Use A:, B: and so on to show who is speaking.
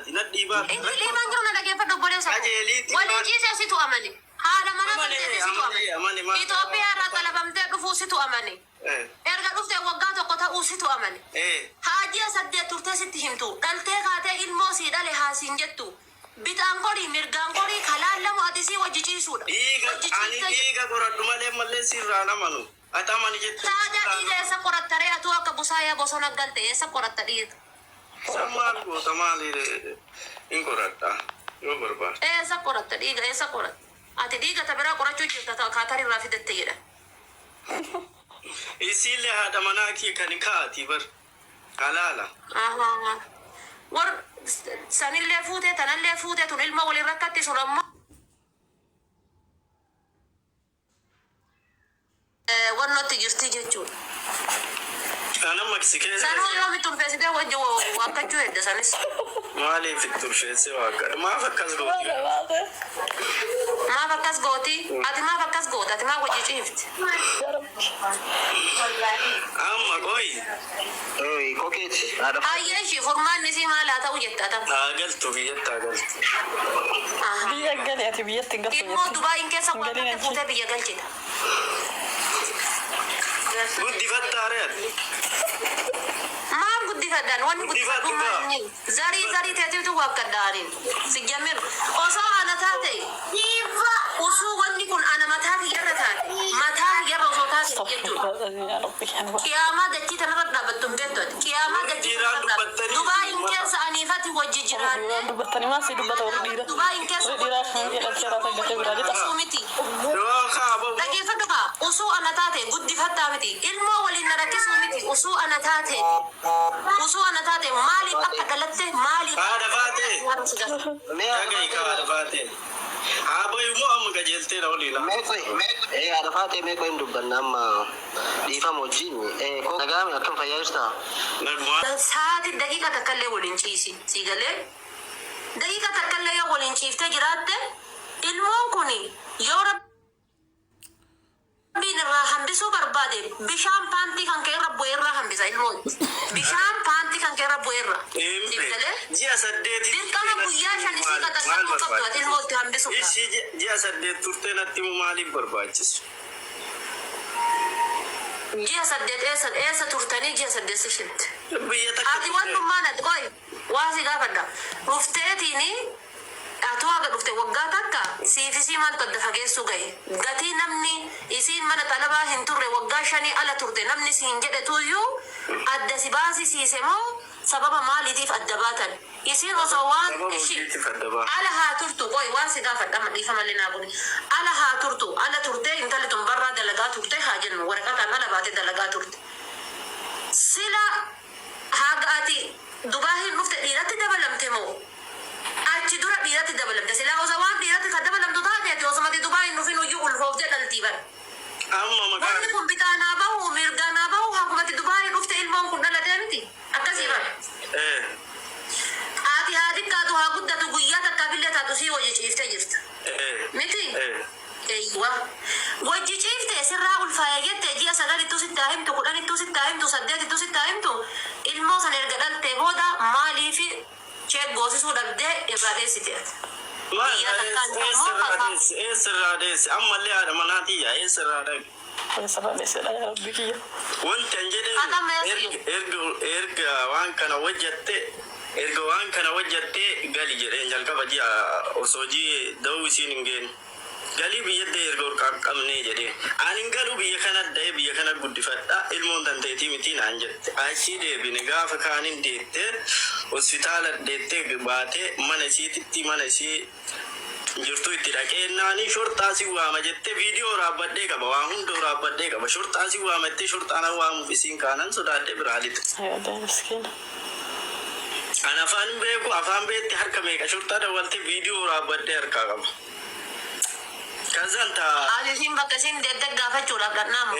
A: نديبات انت ليه ما نجرنا لك يفدوا بوليس ولا جيسي سيتو اماني هذا ما نقدر سيتو اماني ايتوبيا را طلبمت دفو سيتو اماني ارجع دفت وقات قطا سيتو اماني هاجي سدي تورتي ستهمتو دلتي غاتي الموسي دالي هاسين جتو بيتانغوري ميرغانغوري خلال لمو ادسي وجيجي سودا ايغا قرد مالي مالي سيرانا منو اتاماني جت تادا ايجا سقرت تري اتو كبوسايا بوسونا غلتي سقرت تري سمان کو تمالي انقرتا يو بربا سقرت تري سقرت ati diga tabara qorachuu jirta ta kaatari raafidatte jedha isille hada manaki kan kaati bar halala war sanille fuute tanalle fuute tun ilma wali rakkatti sunamma wannotti jirti jechuudha أنا مكسيكي. سانو يوم تنفسي ده وجو وقتشو هدا سانس. مالي في التنفسي وقت ما فكس قوتي. ما فكس قوتي. أتي ما فكس قوت أتي ما وجي شيفت. أما كوي. أي كوكيت. أي شيء فرمان نسي ما لا توجد تام. أقلت بيت أقلت. بيجل يا تبي يتنقل. إنه دبي إنك سوى تفوت بيجل كده. Guddi fattare ma guddi faddan wani guddi faddumani zari tete tu wakadarin sijamir oso ana tate iva oso wani kun ana matari yarra tate matari yarra oso tate kiyama dacci tanarra dhabattum bettot kiyama dacci dubai inkesa anifati wajjijiran dubatani ma si dubata ordira dubai inkesa sumiti lagi faduka oso ana tate guddi fattamiti ilmo wali narakis miti oso ana tate mali akka dalatte mali ada fate me aga ikara fate aboy mo am gajelte rawlila me ada fate me ko ndubban amma difa mojini ko nagami akan fayasta saati daqiqa takalle wolin ciisi sigale daqiqa takalle ya wolin ciifte jiraatte ilmo kuni yora bin rahan bisu barbade bisham panti kan kay rabbo irra han bisa ilmon bisham panti kan kay rabbo irra sibtale jiya saddeti din kana buya shan isi kata kan qabto ilmon han bisu isi jiya saddet turtena timu mali barbachis jiya saddet esa turtani jiya saddet sishit ati wanu mana koy wasi gafada ruftetini atoaga dufte waggaa takka siifisii maal tadda fageessu gahe gatii namni isiin mana talabaa hin turre waggaa shanii ala turte namni siin jedhe tuyyuu adda si baasisiise moo sababa maaliitiif adda baatan isiin osoo waan ishi ala haa turtu qoy waan si gaafadha madhiifa malli naa buni ala haa turtu ala turtee intalli tun barraa dalagaa turte haa jennu waraqataan ala baate dalagaa turte sila haaga ati dubaahin dhufte dhiiratti dabalamte moo achi dura dhiirati dabalamte sila osa waan dhiirati ka dabalamtu taateeti osumati dubai nufin uyyuu ulfoofte dhaltiiban wanni kun bitaanaa bahu mirgaanaa bahu hakumati dubai dhufte ilmoon kun dhalatee miti akkasii ban ati haa xiqqaatu haa guddatu guyyaa takkaafillee taatu sii wajji ciifte jirta miti eywa wajji ciifte sirraa ulfaaya jette ji'a sagalittuu sittaa himtu kudhanittuu sittaa himtu saddeetittuu sittaa himtu ilmoo san erga dhaltee booda maaliifi check goosisu dhabde irradeessiteet esirradees ammallee haadha manaatiya esirradees wantan jedhe erga waan kana wajjatte gali jedheen jalqaba ji'a osoo ji'e da'uu isiin hin geenne galii biyyatti erga qabnee jedhee anin galuu biyya kana da'ee biyya kana guddifadha ilmoon danteetii miti naan jette achii deebine gaafa kaanin deette hospitaala deette baatee mana isii jirtu itti dhaqee naanii shorxaasii waama jette viidiyoo raabbadhee qaba waan hundoo raabbadhee qaba shorxaasii waamattee shorxaana waamuuf isiin kaanan sodaadhee biraalite ana afaan beeku afaan beetti harka meeqa shorxaa dawwalte viidiyoo raabbadhee harkaa qaba kazanta alisin bakka sin dedde gaafachuudhaaf dhannamu